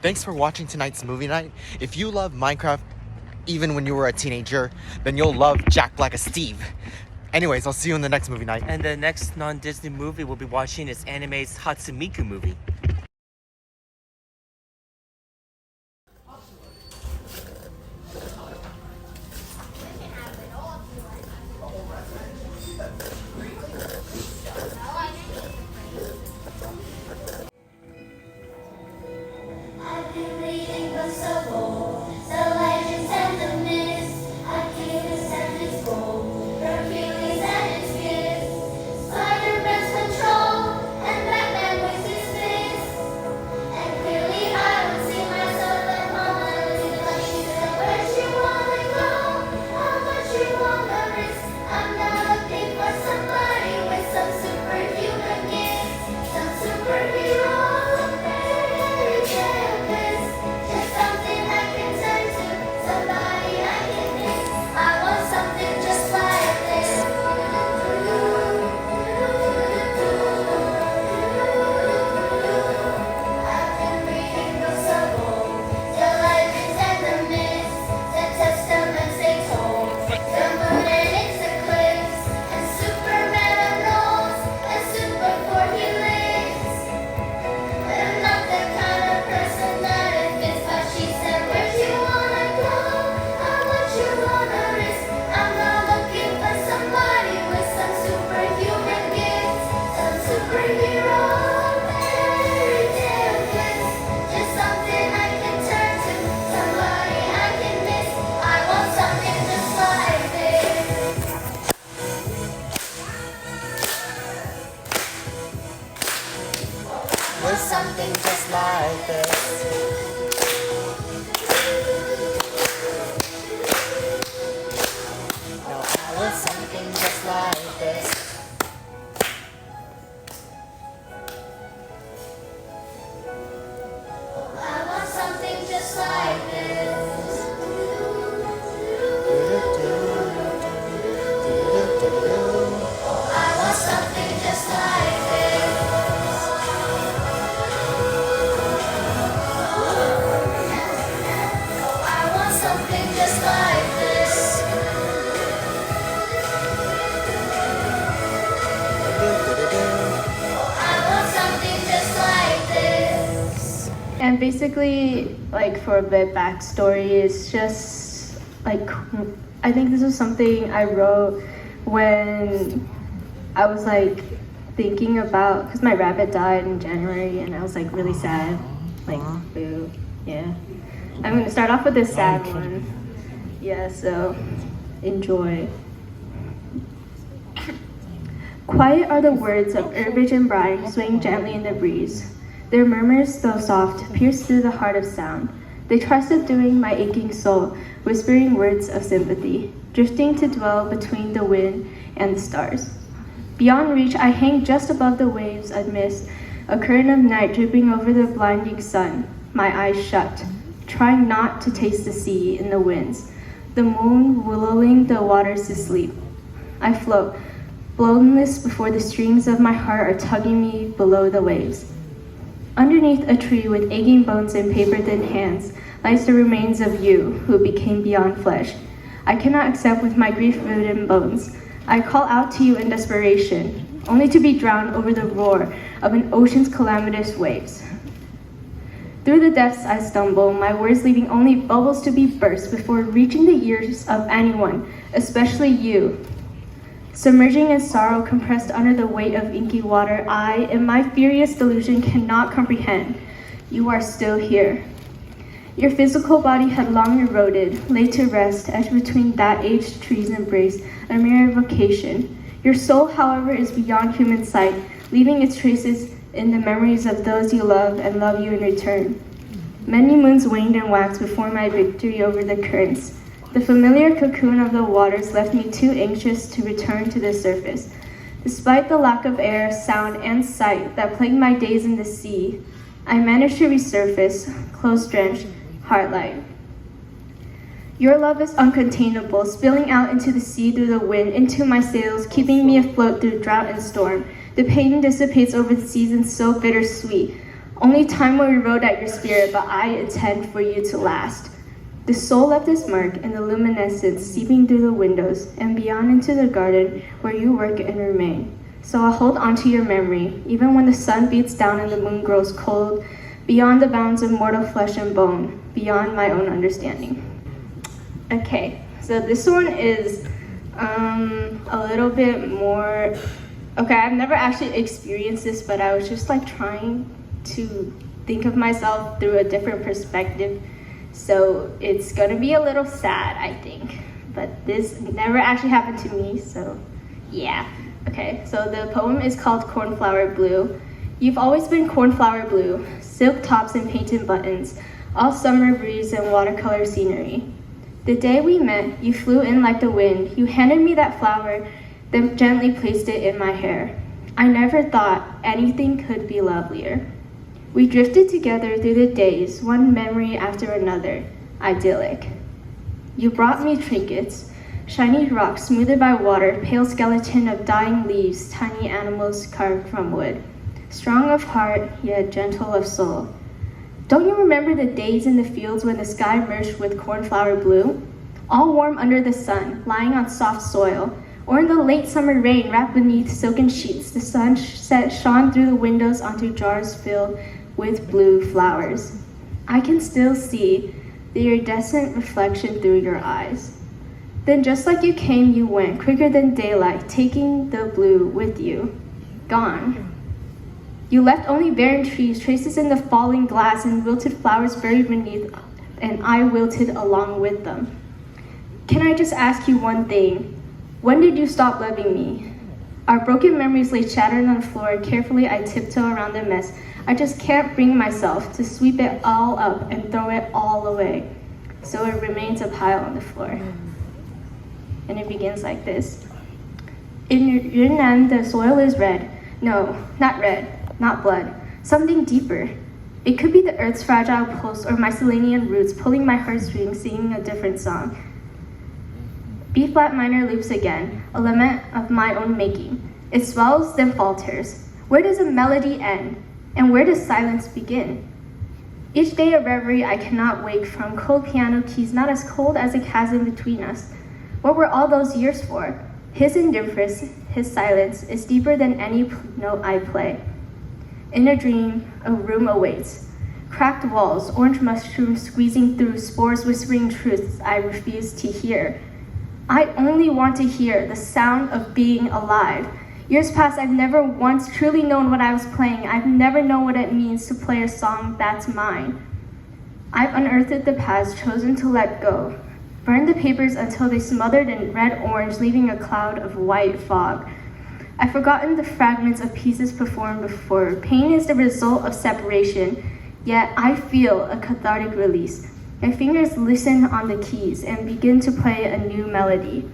Thanks for watching tonight's movie night. If you love Minecraft even when you were a teenager, then you'll love Jack Black as Steve. Anyways, I'll see you in the next movie night. And the next non-Disney movie we'll be watching is anime's Hatsumika movie. I've been reading books of old, the legends and the myths, Achilles and his bow, Hercules and his gifts, Spider-Man's control, and Batman with his fist. And clearly I would see myself and Mama living like she said, where'd you wanna go? How much you wanna risk? I'm not looking for somebody with some superhuman gifts, some superhero. Just something I can turn to, somebody I can miss. I want something just like this. I've been reading books of old, the legends and the myths, the testaments they told. The moon and its eclipse, and Superman unrolls, and super for he lives. But I'm not the kind of person that it fits how she said, where'd you wanna go? How much you wanna risk? I'm not looking for somebody with some superhuman gifts, some superhero fairy tale bliss. Just something I can turn to, somebody I can miss. I want something just like this. With something just like this. No, I want something just like this. I want something just like this. I want something just like this. I want something just like this. I want something just like this. And basically, like for a bit backstory, it's just like I think this was something I wrote when I was like thinking about because my rabbit died in January and I was like really sad, like boo, yeah. I'm gonna start off with this sad one, yeah. So enjoy. Quiet are the words of herbage and brine swaying gently in the breeze. Their murmurs, though soft, pierce through the heart of sound. They try subduing my aching soul, whispering words of sympathy, drifting to dwell between the wind and the stars. Beyond reach, I hang just above the waves I'd missed, a curtain of night dripping over the blinding sun, my eyes shut, trying not to taste the sea in the winds, the moon willowing the waters to sleep. I float, blownless before the strings of my heart are tugging me below the waves. Underneath a tree with aching bones and paper-thin hands lies the remains of you who became beyond flesh. I cannot accept with my grief-ridden bones. I call out to you in desperation, only to be drowned over the roar of an ocean's calamitous waves. Through the depths I stumble, my words leaving only bubbles to be burst before reaching the ears of anyone, especially you. Submerging in sorrow, compressed under the weight of inky water, I, in my furious delusion, cannot comprehend. You are still here. Your physical body had long eroded, laid to rest, etched between that aged tree's embrace, a mere evocation. Your soul, however, is beyond human sight, leaving its traces in the memories of those you love and love you in return. Many moons waned and waxed before my victory over the currents. The familiar cocoon of the waters left me too anxious to return to the surface. Despite the lack of air, sound, and sight that plagued my days in the sea, I managed to resurface, close-drenched, heart-light. Your love is uncontainable, spilling out into the sea through the wind, into my sails, keeping me afloat through drought and storm. The pain dissipates over the seasons so bittersweet. Only time will erode at your spirit, but I intend for you to last. The soul left its mark in the luminescence seeping through the windows and beyond into the garden where you work and remain. So I'll hold on to your memory, even when the sun beats down and the moon grows cold, beyond the bounds of mortal flesh and bone, beyond my own understanding. Okay, so this one is a little bit more, okay, I've never actually experienced this, but I was just like trying to think of myself through a different perspective. So it's gonna be a little sad, I think, but this never actually happened to me, so yeah. Okay, so the poem is called Cornflower Blue. You've always been cornflower blue, silk tops and painted buttons, all summer breeze and watercolor scenery. The day we met, you flew in like the wind. You handed me that flower, then gently placed it in my hair. I never thought anything could be lovelier. We drifted together through the days, one memory after another, idyllic. You brought me trinkets, shiny rocks smoothed by water, pale skeleton of dying leaves, tiny animals carved from wood. Strong of heart, yet gentle of soul. Don't you remember the days in the fields when the sky merged with cornflower blue? All warm under the sun, lying on soft soil, or in the late summer rain wrapped beneath silken sheets, the sunset shone through the windows onto jars filled with blue flowers. I can still see the iridescent reflection through your eyes. Then just like you came, you went, quicker than daylight, taking the blue with you. Gone. You left only barren trees, traces in the falling glass, and wilted flowers buried beneath, and I wilted along with them. Can I just ask you one thing? When did you stop loving me? Our broken memories lay shattered on the floor. Carefully, I tiptoe around the mess. I just can't bring myself to sweep it all up and throw it all away. So it remains a pile on the floor. And it begins like this. In Yunnan, the soil is red. No, not red. Not blood, something deeper. It could be the earth's fragile pulse or mycelinean roots pulling my heartstrings, singing a different song. B-flat minor loops again, a lament of my own making. It swells, then falters. Where does a melody end? And where does silence begin? Each day a reverie I cannot wake from, cold piano keys not as cold as a chasm between us. What were all those years for? His indifference, his silence, is deeper than any note I play. In a dream, a room awaits. Cracked walls, orange mushrooms squeezing through, spores whispering truths I refuse to hear. I only want to hear the sound of being alive. Years past, I've never once truly known what I was playing. I've never known what it means to play a song that's mine. I've unearthed the past, chosen to let go. Burned the papers until they smothered in red-orange, leaving a cloud of white fog. I've forgotten the fragments of pieces performed before. Pain is the result of separation, yet I feel a cathartic release. My fingers listen on the keys and begin to play a new melody.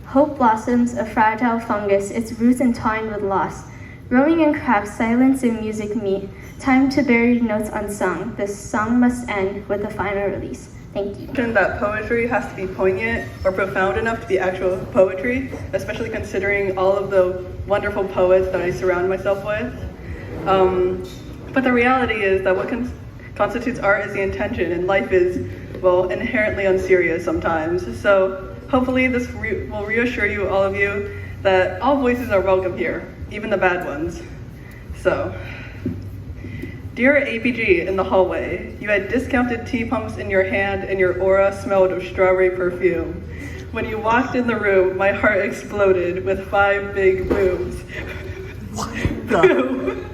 Hope blossoms, a fragile fungus, its roots entwined with loss. Growing in cracks, silence and music meet. Time to bury notes unsung. The song must end with a final release. Thank you. That poetry has to be poignant or profound enough to be actual poetry, especially considering all of the wonderful poets that I surround myself with. But the reality is that what constitutes art is the intention, and life is, well, inherently unserious sometimes. So hopefully this will reassure you, all of you, that all voices are welcome here, even the bad ones. So. Dear APG in the hallway, you had discounted tea pumps in your hand and your aura smelled of strawberry perfume. When you walked in the room, my heart exploded with 5 big booms. Boom,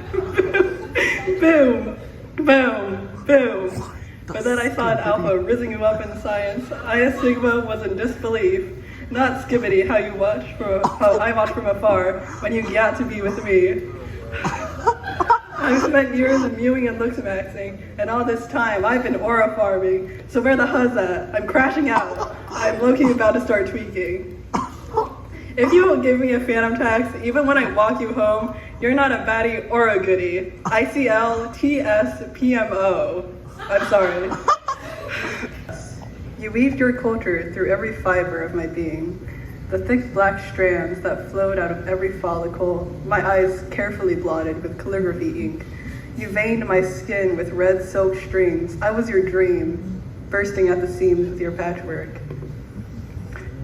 boom, boom, boom. But then I saw an alpha rising you up in science. Ia Sigma was in disbelief. Not skibbity how I watch from afar when you got to be with me. I've spent years of mewing and looks-maxing, and all this time I've been aura farming. So where the huzz at? I'm crashing out. I'm low-key about to start tweaking. If you don't give me a phantom tax, even when I walk you home, you're not a baddie or a goodie. ICL TSPMO. I'm sorry. You weaved your culture through every fiber of my being. The thick black strands that flowed out of every follicle, my eyes carefully blotted with calligraphy ink. You veined my skin with red silk strings. I was your dream, bursting at the seams with your patchwork.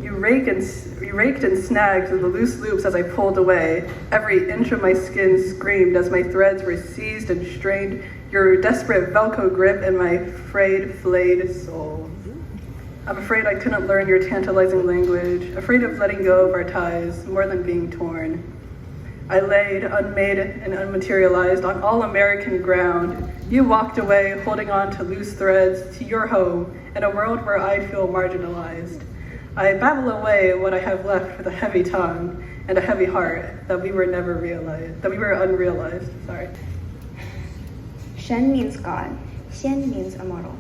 You raked and snagged the loose loops as I pulled away. Every inch of my skin screamed as my threads were seized and strained, your desperate Velcro grip in my frayed, flayed soul. I'm afraid I couldn't learn your tantalizing language, afraid of letting go of our ties more than being torn. I laid, unmade and unmaterialized, on all American ground. You walked away, holding on to loose threads, to your home, in a world where I'd feel marginalized. I babble away what I have left with a heavy tongue and a heavy heart that we were unrealized. Sorry. Shen means God. Xian means immortal.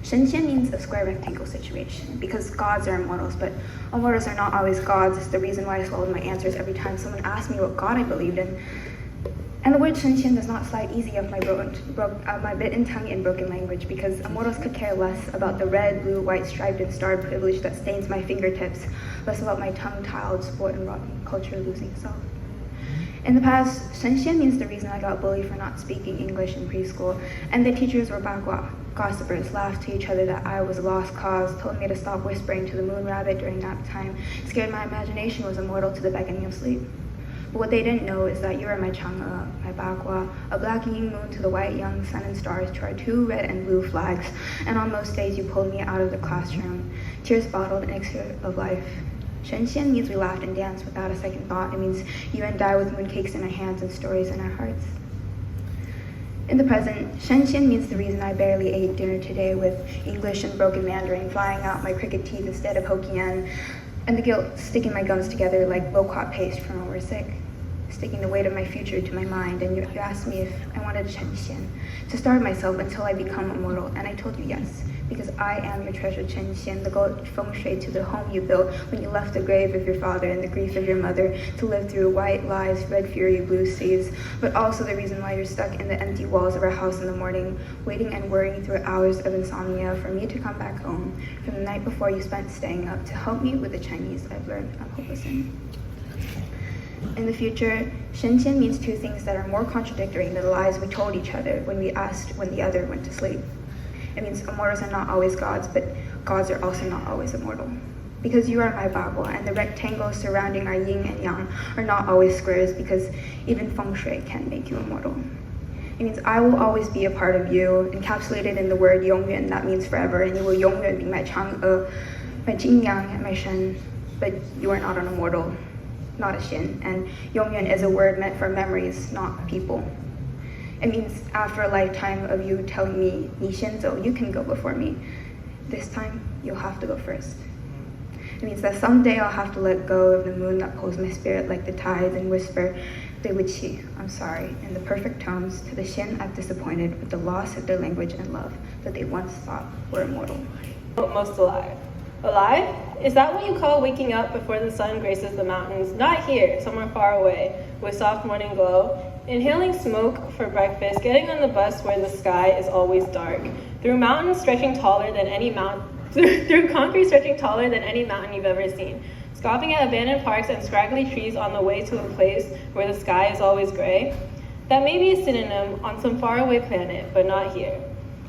Shen Qian means a square rectangle situation, because gods are immortals, but immortals are not always gods. It's the reason why I swallowed my answers every time someone asked me what god I believed in. And the word Shen Qian does not slide easy off my bitten tongue in broken language, because immortals could care less about the red, blue, white, striped, and starred privilege that stains my fingertips, less about my tongue-tiled sport and rotten culture losing self. In the past, Shen Qian means the reason I got bullied for not speaking English in preschool, and the teachers were bagua, gossipers, laughed to each other that I was a lost cause, told me to stop whispering to the moon rabbit during nap time, scared my imagination was immortal to the beckoning of sleep. But what they didn't know is that you are my chang'e, my bagua, a black yin moon to the white young sun and stars, to our two red and blue flags, and on most days you pulled me out of the classroom, tears bottled an elixir of life. Shen Qian means we laughed and danced without a second thought. It means you and I with mooncakes in our hands and stories in our hearts. In the present, Shen Qian means the reason I barely ate dinner today with English and broken Mandarin flying out my crooked teeth instead of Hokkien, and the guilt sticking my gums together like low-cut paste from when we're sick, sticking the weight of my future to my mind. And you asked me if I wanted Shen Qian, to starve myself until I become immortal, and I told you yes, because I am your treasured Shen Qian, the gold feng shui to the home you built when you left the grave of your father and the grief of your mother to live through white lies, red fury, blue seas, but also the reason why you're stuck in the empty walls of our house in the morning, waiting and worrying through hours of insomnia for me to come back home from the night before you spent staying up to help me with the Chinese I've learned I'm hopeless in. In the future, Shen Qian means two things that are more contradictory than the lies we told each other when we asked when the other went to sleep. It means immortals are not always gods, but gods are also not always immortal. Because you are my bagua, and the rectangles surrounding our yin and yang are not always squares, because even feng shui can make you immortal. It means I will always be a part of you, encapsulated in the word 永远, that means forever, and you will 永远 be my chang'e, my jing yang, and my shen, but you are not an immortal, not a xin, and 永远 is a word meant for memories, not people. It means after a lifetime of you telling me, 你先走, you can go before me. This time, you'll have to go first. It means that someday I'll have to let go of the moon that pulls my spirit like the tides and whisper, 对不起, I'm sorry, in the perfect tones to the Xin I've disappointed with the loss of their language and love that they once thought were immortal. Most alive. Alive? Is that what you call waking up before the sun graces the mountains? Not here, somewhere far away, with soft morning glow. Inhaling smoke for breakfast, getting on the bus where the sky is always dark. Through mountains stretching taller than any through concrete stretching taller than any mountain you've ever seen. Scoffing at abandoned parks and scraggly trees on the way to a place where the sky is always gray. That may be a synonym on some faraway planet, but not here.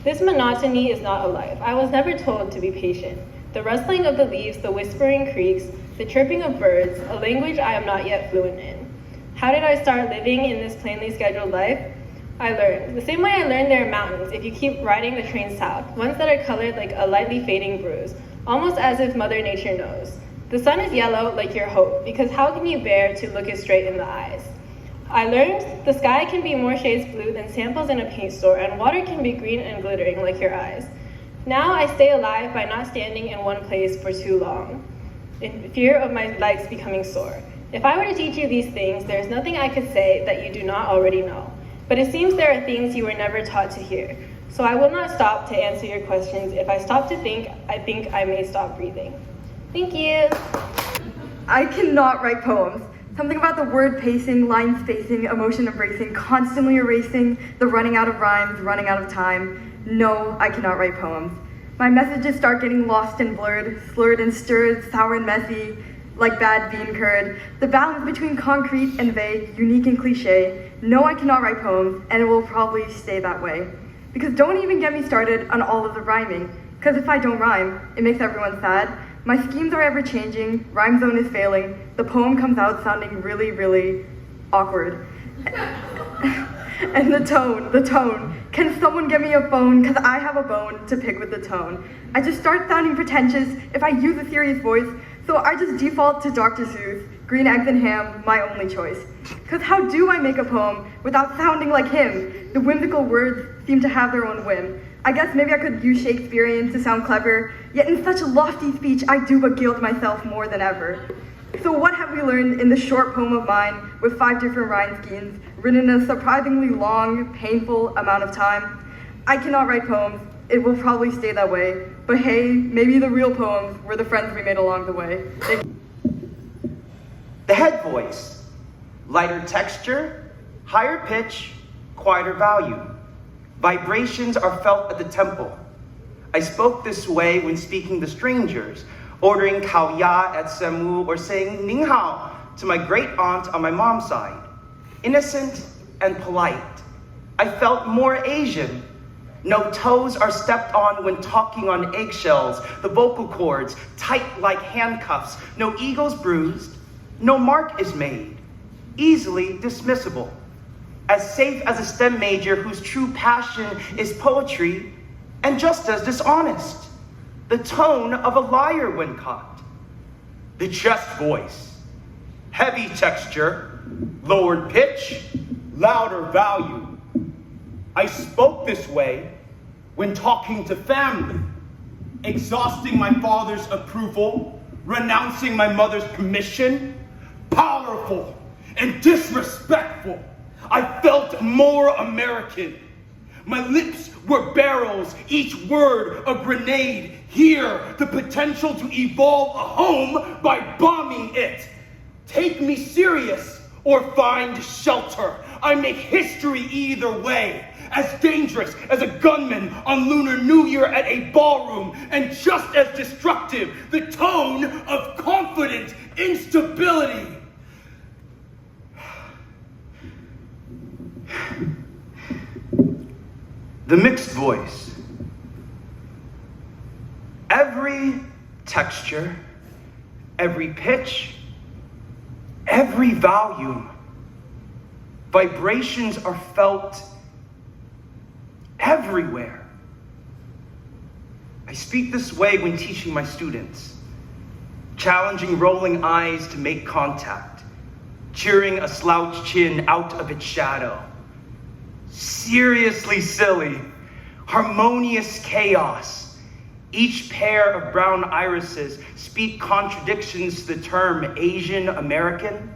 This monotony is not a life. I was never told to be patient. The rustling of the leaves, the whispering creeks, the chirping of birds, a language I am not yet fluent in. How did I start living in this plainly scheduled life? I learned. The same way I learned there are mountains if you keep riding the train south, ones that are colored like a lightly fading bruise, almost as if Mother Nature knows. The sun is yellow like your hope, because how can you bear to look it straight in the eyes? I learned the sky can be more shades blue than samples in a paint store, and water can be green and glittering like your eyes. Now I stay alive by not standing in one place for too long, in fear of my legs becoming sore. If I were to teach you these things, there is nothing I could say that you do not already know. But it seems there are things you were never taught to hear. So I will not stop to answer your questions. If I stop to think I may stop breathing. Thank you. I cannot write poems. Something about the word pacing, line spacing, emotion embracing, constantly erasing, the running out of rhymes, running out of time. No, I cannot write poems. My messages start getting lost and blurred, slurred and stirred, sour and messy, like bad bean curd. The balance between concrete and vague, unique and cliche. No, I cannot write poems, and it will probably stay that way. Because don't even get me started on all of the rhyming, because if I don't rhyme, it makes everyone sad. My schemes are ever changing, rhyme zone is failing, the poem comes out sounding really, really awkward. And the tone. Can someone get me a phone? Cause I have a bone to pick with the tone. I just start sounding pretentious if I use a serious voice, so I just default to Dr. Seuss, green eggs and ham, my only choice. Cause how do I make a poem without sounding like him? The whimsical words seem to have their own whim. I guess maybe I could use Shakespearean to sound clever, yet in such a lofty speech I do but gild myself more than ever. So what have we learned in this short poem of mine with 5 different rhyme schemes, written in a surprisingly long, painful amount of time? I cannot write poems, it will probably stay that way, but hey, maybe the real poems were the friends we made along the way. The head voice, lighter texture, higher pitch, quieter value. Vibrations are felt at the temple. I spoke this way when speaking to strangers, ordering kao ya at Semu or saying ning hao to my great aunt on my mom's side. Innocent and polite. I felt more Asian. No toes are stepped on when talking on eggshells, the vocal cords tight like handcuffs, no egos bruised, no mark is made, easily dismissible. As safe as a STEM major whose true passion is poetry, and just as dishonest. The tone of a liar when caught. The chest voice, heavy texture, lowered pitch, louder value. I spoke this way when talking to family, exhausting my father's approval, renouncing my mother's permission, powerful and disrespectful. I felt more American. My lips were barrels, each word a grenade. Here, the potential to evolve a home by bombing it. Take me serious or find shelter. I make history either way. As dangerous as a gunman on Lunar New Year at a ballroom, and just as destructive, the tone of confident instability. The mixed voice. Every texture, every pitch, every volume, vibrations are felt everywhere. I speak this way when teaching my students, challenging rolling eyes to make contact, cheering a slouched chin out of its shadow. Seriously silly, harmonious chaos. Each pair of brown irises speak contradictions to the term Asian American,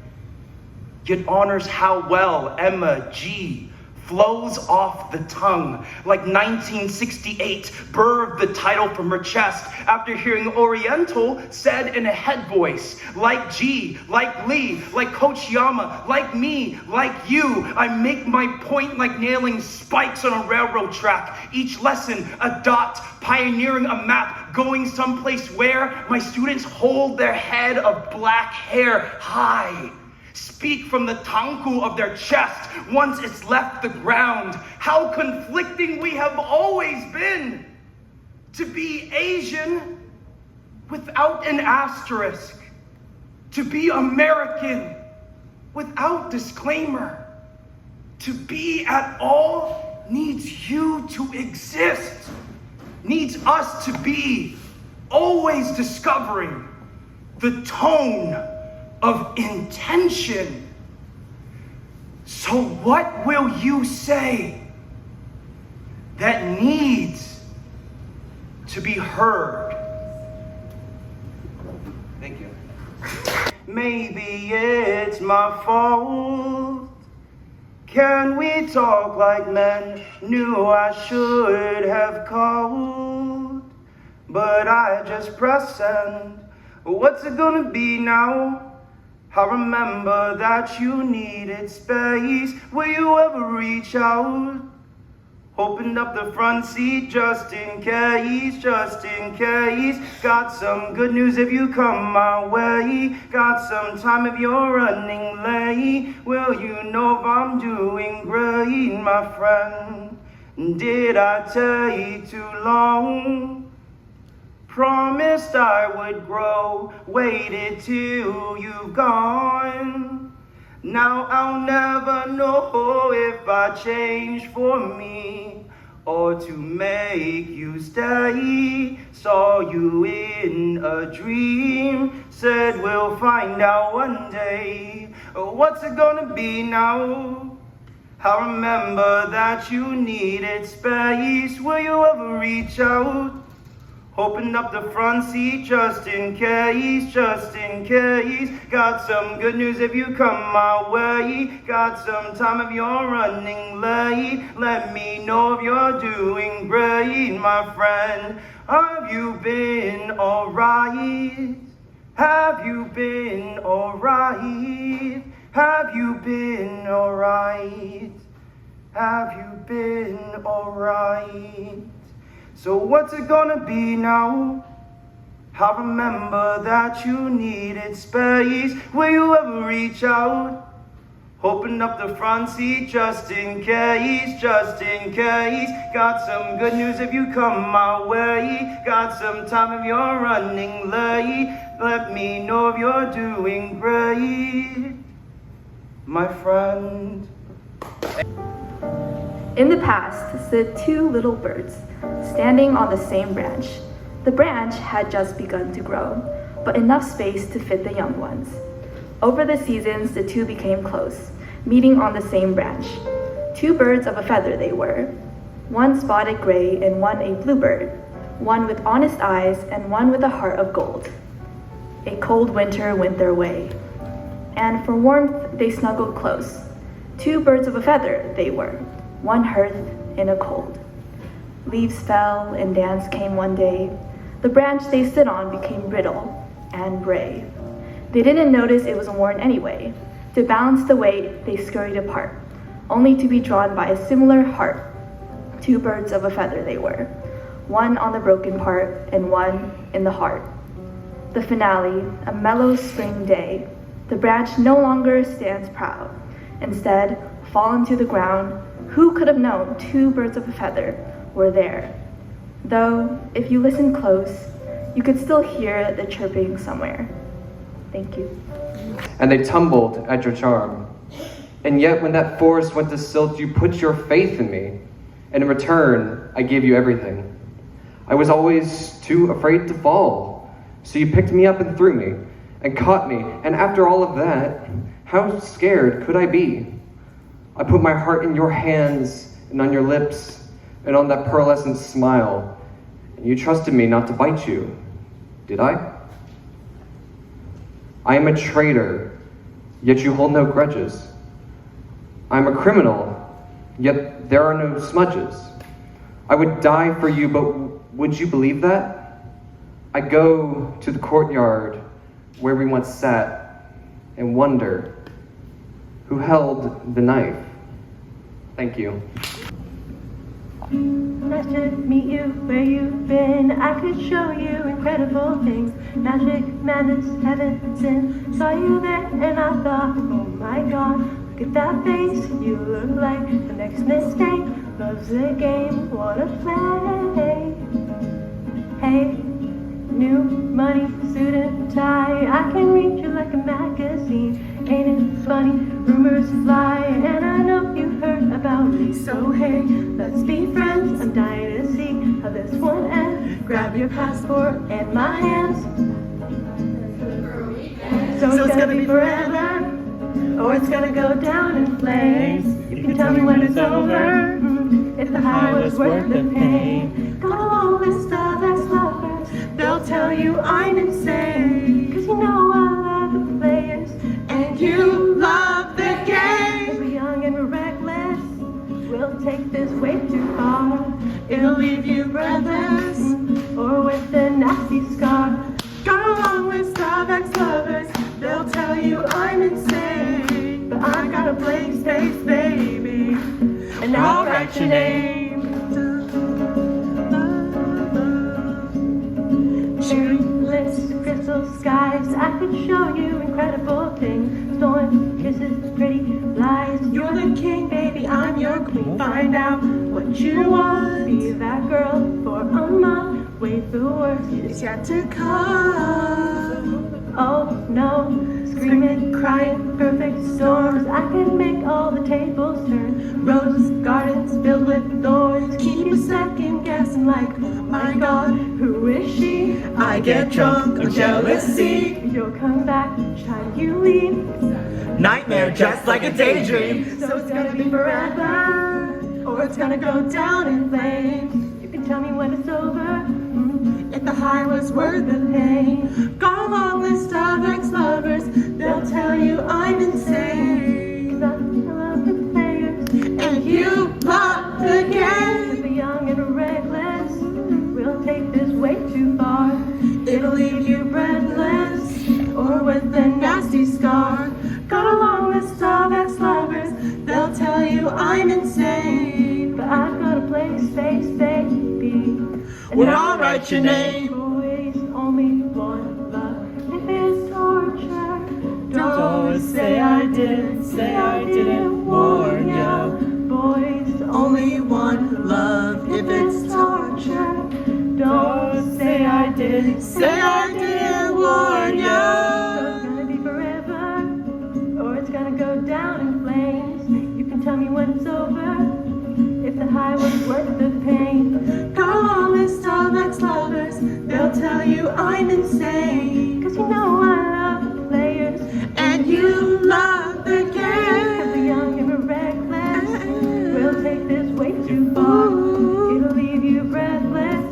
yet honors how well Emma G flows off the tongue like 1968 burred the title from her chest after hearing Oriental said in a head voice, like G, like Lee, like Coach Yama, like me, like you. I make my point like nailing spikes on a railroad track. Each lesson a dot, pioneering a map, going someplace where my students hold their head of black hair high. Speak from the tanku of their chest once it's left the ground. How conflicting we have always been. To be Asian without an asterisk. To be American without disclaimer. To be at all needs you to exist. Needs us to be always discovering the tone of intention. So what will you say that needs to be heard? Thank you. Maybe it's my fault. Can we talk like men? Knew I should have called, but I just pressed send. What's it gonna be now? I remember that you needed space. Will you ever reach out? Opened up the front seat just in case, just in case. Got some good news if you come my way. Got some time if you're running late. Will you know if I'm doing great, my friend? Did I take too long? Promised I would grow, waited till you've gone. Now I'll never know if I changed for me or to make you stay. Saw you in a dream, said we'll find out one day. What's it gonna be now? I remember that you needed space. Will you ever reach out? Opened up the front seat just in case, just in case. Got some good news if you come my way. Got some time if you're running late. Let me know if you're doing great, my friend. Have you been alright? Have you been alright? Have you been alright? Have you been alright? So what's it gonna be now? I remember that you needed space. Will you ever reach out? Open up the front seat just in case, just in case. Got some good news if you come my way. Got some time if you're running late. Let me know if you're doing great, my friend. In the past stood two little birds, standing on the same branch. The branch had just begun to grow, but enough space to fit the young ones. Over the seasons, the two became close, meeting on the same branch. Two birds of a feather they were, one spotted gray and one a bluebird, one with honest eyes and one with a heart of gold. A cold winter went their way, and for warmth they snuggled close. Two birds of a feather they were, one hearth in a cold. Leaves fell and dance came one day. The branch they stood on became brittle and gray. They didn't notice it was worn anyway. To balance the weight, they scurried apart, only to be drawn by a similar heart. Two birds of a feather they were, one on the broken part and one in the heart. The finale, a mellow spring day. The branch no longer stands proud. Instead, fallen to the ground, who could have known two birds of a feather were there? Though, if you listen close, you could still hear the chirping somewhere. Thank you. And they tumbled at your charm. And yet when that forest went to silt, you put your faith in me. And in return, I gave you everything. I was always too afraid to fall. So you picked me up and threw me, and caught me. And after all of that, how scared could I be? I put my heart in your hands and on your lips and on that pearlescent smile. And you trusted me not to bite you, did I? I am a traitor, yet you hold no grudges. I am a criminal, yet there are no smudges. I would die for you, but would you believe that? I go to the courtyard where we once sat and wonder who held the knife. Thank you. Nice to meet you where you've been. I could show you incredible things. Magic, madness, heaven, sin. Saw you there and I thought, oh my god, look at that face. You look like the next mistake. Loves the game, wanna play. Hey, new money, suit and tie. I can read you like a magazine. Ain't it funny? Rumors fly, and I know you heard about me. So hey, let's be friends. I'm dying to see how this one ends. Grab your passport and my hands. So it's gonna be forever, or it's gonna go down in flames. You can tell me when it's over, if the high was worth the pain. Got a long list of ex-lovers, they'll tell you I'm insane. Cause you know I love the players, and you love the game. We're young and we're reckless, we'll take this way too far. It'll leave you breathless, or with a nasty scar. Got a long list of ex-lovers, they'll tell you I'm insane. But I got a blank space, baby, and I'll write your name. could show you incredible things. Stolen kisses, pretty lies. You're the king, baby, I'm your queen. Find out what you want. Be that girl for a month. Wait, the worst It's yet to come. Oh no, screaming, crying, perfect storms. I can make all the tables turn. Rose gardens filled with thorns. Keep you second guessing like, my God, Who is she? I get drunk on jealousy. You'll come back each time you leave. Nightmare just like a daydream. So it's gonna be forever, or it's gonna go down in flames. You can tell me when it's over. If the high was worth the pain. Got a long list of ex-lovers. They'll tell you I'm insane. 'Cause I love the players. And you love the game. The young and reckless. We'll take this way too far. It'll leave you breathless, or with a nasty scar. Got a long list of ex-lovers. They'll tell you I'm insane. But I've got a place, space, baby. Well, I'll write your name. Boys only want love. If it's torture, Don't say I didn't warn ya. Boys Only want love if it's torture. don't say I didn't. Say I didn't warn So ya. it's gonna be forever, or it's gonna go down in flames. You can tell me when it's over, if the high was worth the pain. Got a long list of ex-lovers. They'll tell you I'm insane. 'Cause you know I love the players, And you love the and the game. young and the reckless. We'll take this way too far. It'll leave you breathless,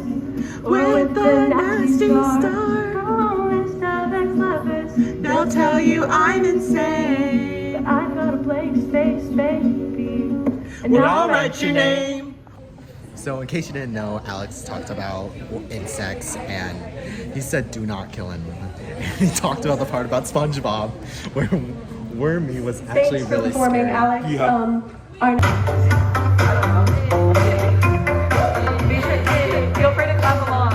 or With the nasty star. Long list of ex-lovers. They'll tell you I'm insane. But I've got a place, space, baby. And Well, I'll I'll write your name. So, in case you didn't know, Alex talked about insects and he said, do not kill him. He talked about the part about SpongeBob where Wormy was actually Thanks for really performing, scary. Alex. Yeah. Feel free to clap along.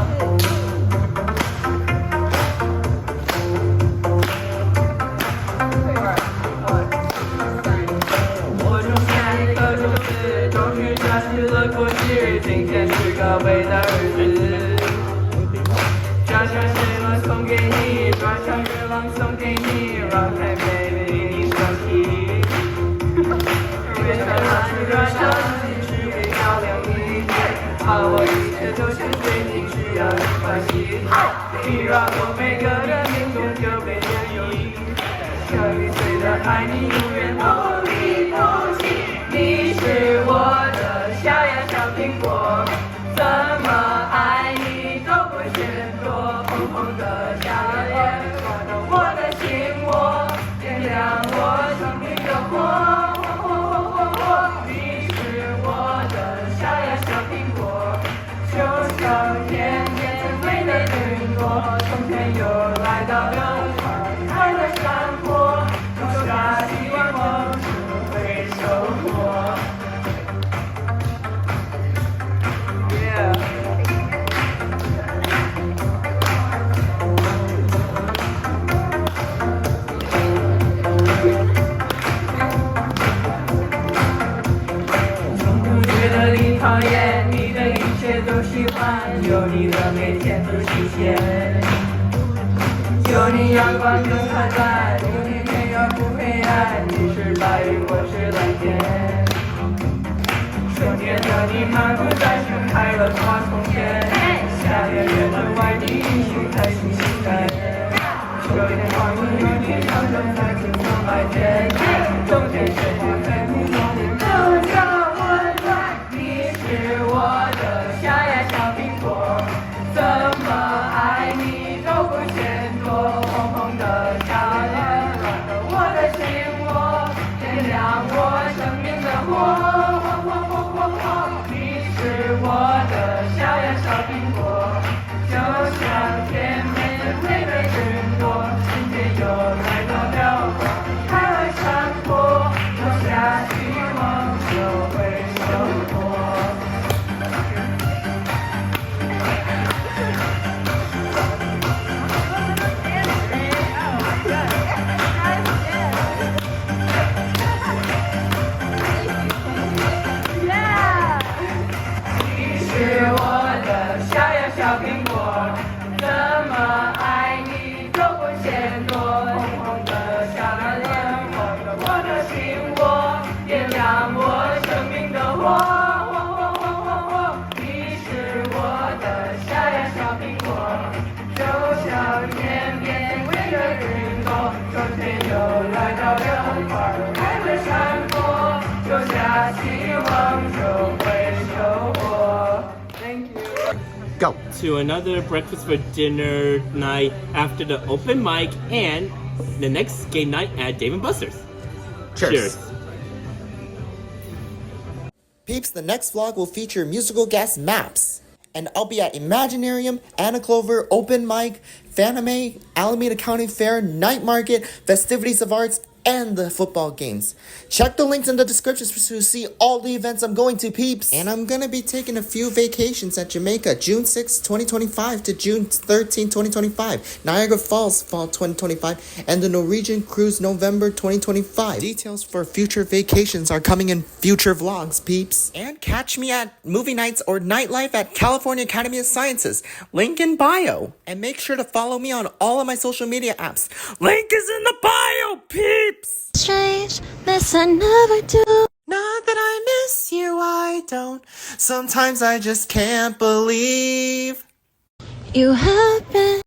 Thank you. Go. To another breakfast for dinner night after the open mic and the next game night at Dave & Buster's. Cheers. Peeps, the next vlog will feature musical guest Maps. And I'll be at Imaginarium, Anna Clover, Open Mic, Fanime, Alameda County Fair, Night Market, Festivities of Arts, and the football games. Check the links in the description to see all the events I'm going to, peeps. And I'm gonna be taking a few vacations at Jamaica, June 6, 2025 to June 13, 2025. Niagara Falls, fall 2025, and the Norwegian Cruise, November 2025. Details for future vacations are coming in future vlogs, peeps. And catch me at movie nights or nightlife at California Academy of Sciences. Link in bio. And make sure to follow me on all of my social media apps. Link is in the bio, peeps. Strange, miss I never do. Not that I miss you, I don't. Sometimes I just can't believe You have been